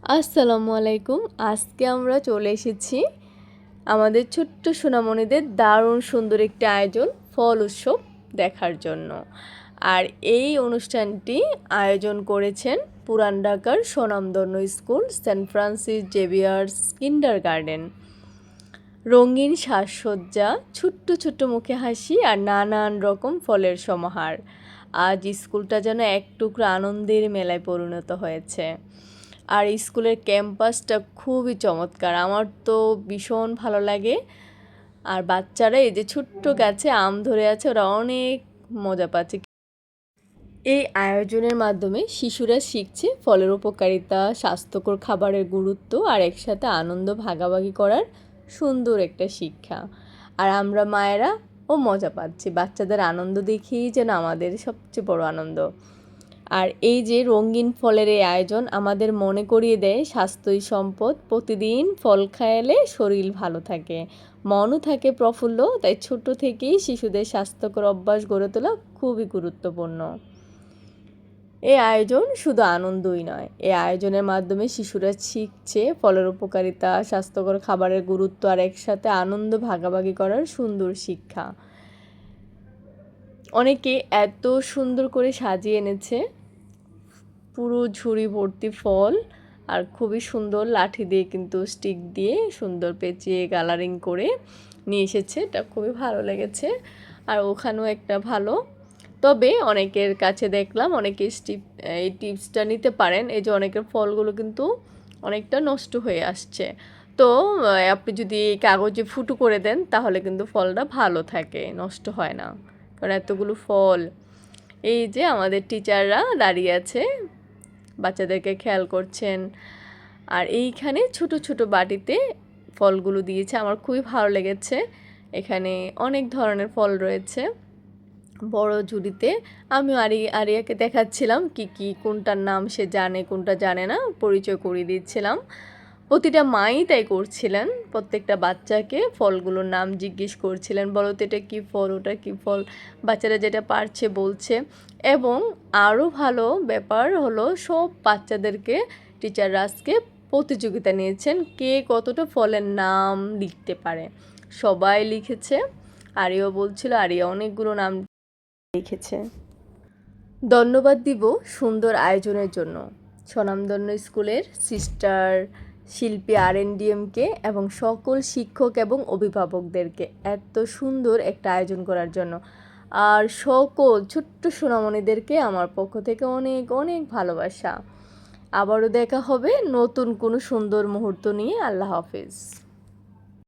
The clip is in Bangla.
আসসালামু আলাইকুম। আজকে আমরা চলে এসেছি আমাদের ছোট্ট সোনামণিদের দারুণ সুন্দর একটি আয়োজন ফল উৎসব দেখার জন্য। আর এই অনুষ্ঠানটি আয়োজন করেছেন পুরান ঢাকার স্বনামধন্য school Saint Francis Xavier's kindergarten. রঙিন সাজসজ্জা, ছোট্ট ছোট্ট মুখে হাসি আর নানান রকম ফলের সমাহার। আজ স্কুলটা যেন এক টুকরো আনন্দের মেলায় পরিণত হয়েছে। আর স্কুলের ক্যাম্পাসটা খুবই চমৎকার, আমার তো ভীষণ ভালো লাগে। আর বাচ্চারা এই যে ছোট্ট গাছে আম ধরে আছে, ওরা অনেক মজা পাচ্ছে। এই আয়োজনের মাধ্যমে শিশুরা শিখছে ফলের উপকারিতা, স্বাস্থ্যকর খাবারের গুরুত্ব আর একসাথে আনন্দ ভাগাভাগি করার সুন্দর একটা শিক্ষা। আর আমরা মায়েরা মজা পাচ্ছি, বাচ্চাদের আনন্দ দেখেই যেন আমাদের সবচেয়ে বড় আনন্দ। আর এই যে রঙিন ফলের এই আয়োজন আমাদের মনে করিয়ে দেয় স্বাস্থ্যই সম্পদ, প্রতিদিন ফল খাওয়ালে শরীর ভালো থাকে, মনও থাকে প্রফুল্ল। তাই ছোট থেকেই শিশুদের স্বাস্থ্যকর অভ্যাস গড়ে তোলা খুবই গুরুত্বপূর্ণ। এই আয়োজন শুধু আনন্দই নয়, এই আয়োজনের মাধ্যমে শিশুরা শিখছে ফলের উপকারিতা, স্বাস্থ্যকর খাবারের গুরুত্ব আর একসাথে আনন্দ ভাগাভাগি করার সুন্দর শিক্ষা। অনেকে এত সুন্দর করে সাজিয়ে এনেছে, পুরো ঝুড়ি ভর্তি ফল আর খুবই সুন্দর লাঠি দিয়ে কিন্তু স্টিক দিয়ে সুন্দর পেঁচিয়ে কালারিং করে নিয়ে এসেছে, এটা খুবই ভালো লেগেছে। আর ওখানেও একটা ভালো, তবে অনেকের কাছে দেখলাম অনেকে এই টিপসটা নিতে পারেন। এই যে অনেকের ফলগুলো কিন্তু অনেকটা নষ্ট হয়ে আসছে, তো আপনি যদি এই কাগজে ফুটো করে দেন তাহলে কিন্তু ফলটা ভালো থাকে, নষ্ট হয় না। কারণ এতগুলো ফল, এই যে আমাদের টিচাররা দাঁড়িয়ে আছে, বাচ্চাদেরকে খেয়াল করছেন। আর এইখানে ছোট ছোট বাটিতে ফলগুলো দিয়েছে, আমার খুবই ভালো লেগেছে। এখানে অনেক ধরনের ফল রয়েছে বড় ঝুড়িতে। আমি আরিয়াকে দেখাচ্ছিলাম কি কি কোনটার নাম সে জানে কোনটা জানে না, পরিচয় করিয়ে দিচ্ছিলাম। প্রতিটা মাই তাই করছিলেন, প্রত্যেকটা বাচ্চাকে ফলগুলোর নাম জিজ্ঞেস করছিলেন, বলো তো এটা কী ফল, ওটা কী ফল। বাচ্চারা যেটা পারছে বলছে। এবং আরও ভালো ব্যাপার হলো, সব বাচ্চাদেরকে টিচাররা আজকে প্রতিযোগিতা নিয়েছেন কে কতটা ফলের নাম লিখতে পারে। সবাই লিখেছে, আরিয়াও বলছিল আরিয়া অনেকগুলো নাম লিখেছে। ধন্যবাদ দিব সুন্দর আয়োজনের জন্য স্বনামধন্য স্কুলের সিস্টার শিল্পী RNDMকে এবং সকল শিক্ষক এবং অভিভাবকদেরকে এত সুন্দর একটা আয়োজন করার জন্য। আর সকল ছোট্ট সোনামণিদেরকে আমার পক্ষ থেকে অনেক অনেক ভালোবাসা। আবারও দেখা হবে নতুন কোনো সুন্দর মুহূর্ত নিয়ে। আল্লাহ হাফেজ।